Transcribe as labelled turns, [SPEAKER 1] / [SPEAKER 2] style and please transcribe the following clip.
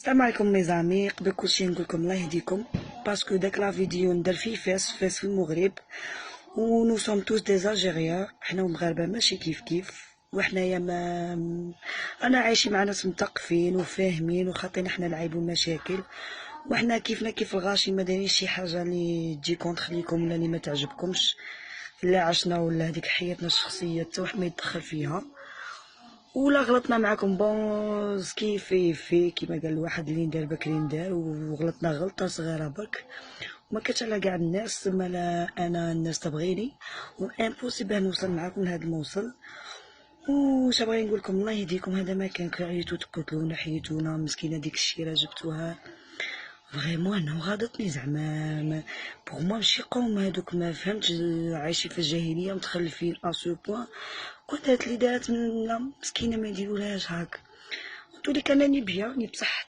[SPEAKER 1] السلام عليكم ميزامي. قبل كلشي نقولكم الله يهديكم باسكو داك لا فيديو ندار في فاس في المغرب و نو سوم توس دي زالجيريان، حنا المغاربه ماشي كيف وحنايا ما انا عايشين مع ناس مثقفين وفاهمين وخاطينا حنا العيب والمشاكل، وحنا كيفنا كيف الغاشي ما دايرين شي حاجه اللي تجي كونتر ليكم ولا اللي ما تعجبكمش، لا عشنا ولا هذيك حياتنا الشخصيه حتى واحد ما يتدخل فيها. ولا غلطنا معكم بونز كيف كيما قال الواحد اللي ندار بكري ندار، وغلطنا غلطه صغيره برك وما كانتش على كاع الناس، لا انا الناس تبغيني وامبوسيبل نوصل معاكم لهذا الموصل. واش بغي نقول لكم الله يهديكم، هذا ما كان عيطوا تقتلونا حيتونا مسكينه ديك الشيره جبتوها فريمون انا غاضتني زعما بوغ موا ماشي قوم هادوك ما فهمتش عايشين في الجاهليه متخلفين اسو بوين. قلت هاد اللي دارت من مسكينه ما يديرولهاش هاك، قلت لك انني بيا بصح